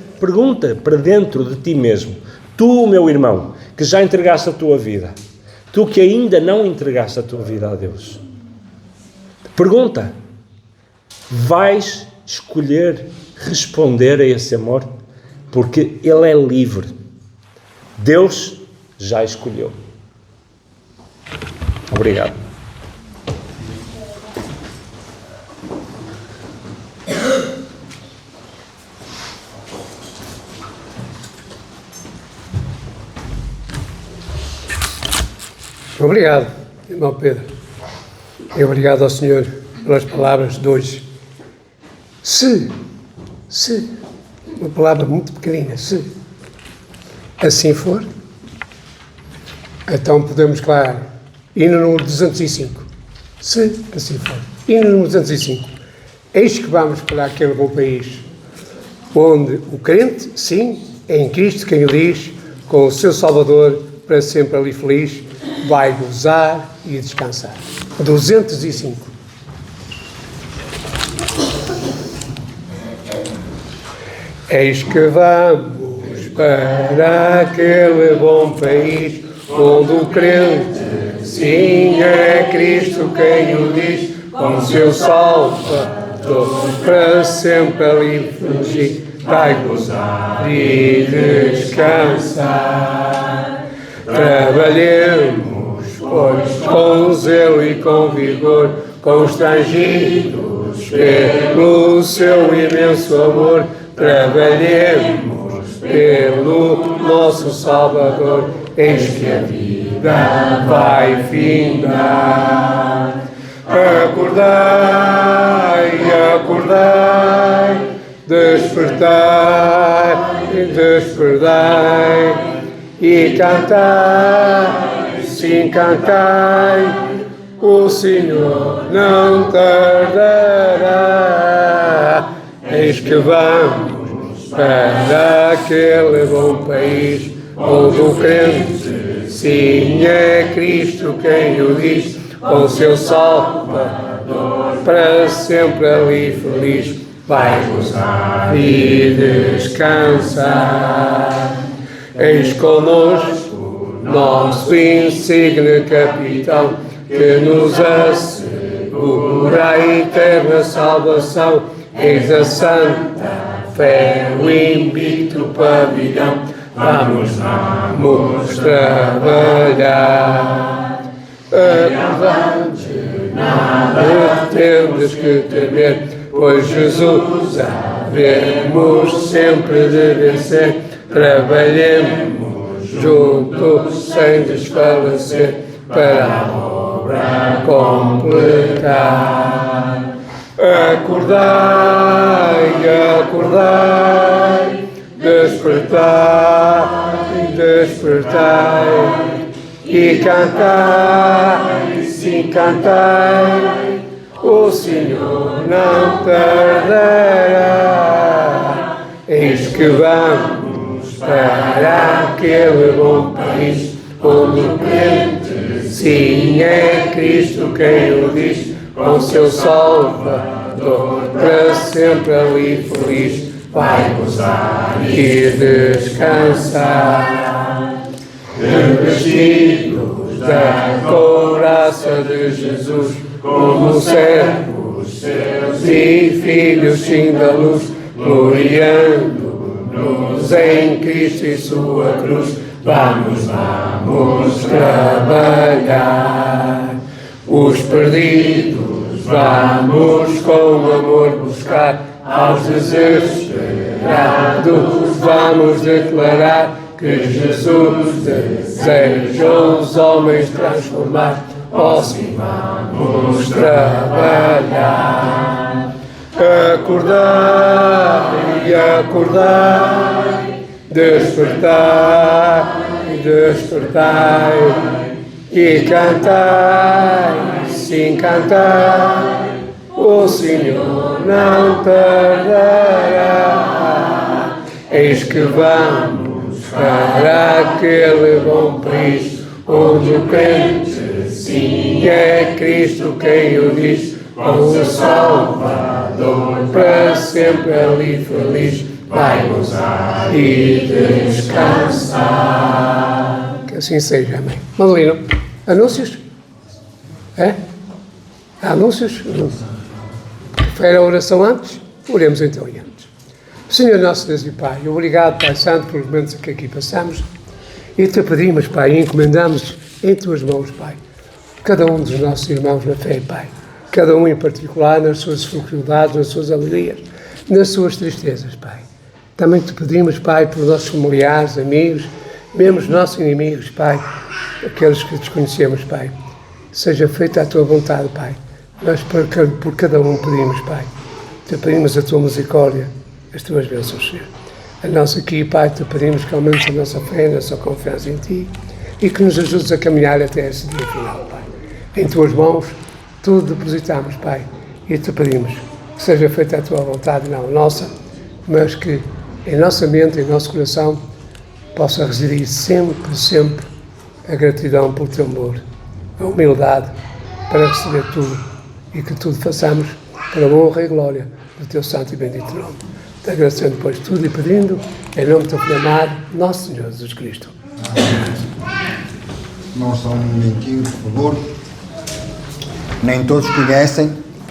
para dentro de ti mesmo. Tu, meu irmão, que já entregaste a tua vida. Tu que ainda não entregaste a tua vida a Deus. Pergunta. Vais escolher responder a esse amor? Porque Ele é livre. Deus já escolheu. Obrigado. Obrigado, irmão Pedro. E obrigado ao Senhor pelas palavras de hoje. Se, uma palavra muito pequenina, se assim for, então podemos, claro, ir no número 205. Se assim for. E no número 205. Eis que vamos para aquele bom país, onde o crente, sim, é em Cristo quem o diz, com o seu Salvador, para sempre ali feliz, vai gozar e descansar. 205. Eis que vamos para aquele bom país, onde o crente, sim, é Cristo quem o diz, com seu Salvador, para sempre ali feliz, vai gozar e descansar. Trabalhemos, pois, com zelo e com vigor, constrangidos pelo seu imenso amor, trabalhemos pelo nosso Salvador, eis que a vida vai findar. Acordai, acordai, despertai, despertai, e cantai, sim, cantai, o Senhor não tardará. Eis que vamos para aquele bom país, onde o crente, sim, é Cristo quem o diz, com seu Salvador, para sempre ali feliz, vai gozar e descansar. Eis conosco nosso insigne capitão, que nos assegura a eterna salvação. Eis a santa fé, o invicto pavilhão, vamos trabalhar. Acordante, nada temos que temer, pois Jesus havemos sempre de vencer. Trabalhemos juntos sem desfalecer, para a obra completar. Acordai, acordai, despertai, despertai, e cantai, sim, cantai, o Senhor não tardará. Eis que vamos para aquele bom país, onde o crente, sim, é Cristo quem o diz, com seu Salvador, para sempre ali feliz, vai gozar e descansar. revestidos da couraça de Jesus, como servos seus e filhos sim da luz, gloriando-nos em Cristo e sua cruz. Vamos trabalhar. Os perdidos vamos com amor buscar, aos desesperados vamos declarar que Jesus deseja os homens transformar. Ó sim, vamos trabalhar. Acordai, acordai, despertai, despertai, e cantai, sim, cantai, o Senhor não tardará. Eis que vamos para aquele bom país, onde o crente sim é Cristo quem o diz, com o Salvador para sempre ali feliz, vai gozar e descansar. Que assim seja, amém. Madalena, anúncios? É? Há anúncios? Prefere a oração antes? Oremos então e antes. Senhor nosso Deus e Pai, obrigado, Pai Santo, pelos momentos que aqui passamos, e te pedimos, Pai, e encomendamos em tuas mãos, Pai, cada um dos nossos irmãos na fé, Pai, cada um em particular nas suas dificuldades, nas suas alegrias, nas suas tristezas, Pai. Também te pedimos, Pai, por nossos familiares, amigos, mesmo os nossos inimigos, Pai, aqueles que desconhecemos, Pai. Seja feita a tua vontade, Pai. Nós por cada um pedimos, Pai. Te pedimos a tua misericórdia, as tuas bênçãos, Senhor. A nossa aqui, Pai, te pedimos que aumentes a nossa fé, a nossa confiança em Ti e que nos ajudes a caminhar até esse dia final, Pai. Em tuas mãos, tudo depositamos, Pai, e te pedimos que seja feita a tua vontade, não a nossa, mas que em nossa mente, em nosso coração, possa residir sempre, sempre a gratidão pelo teu amor, a humildade para receber tudo e que tudo façamos para a honra e glória do teu santo e bendito nome. Te agradecendo depois tudo e pedindo, em nome do teu filho amado, nosso Senhor Jesus Cristo. Irmãos, só um momentinho, por favor. Nem todos conhecem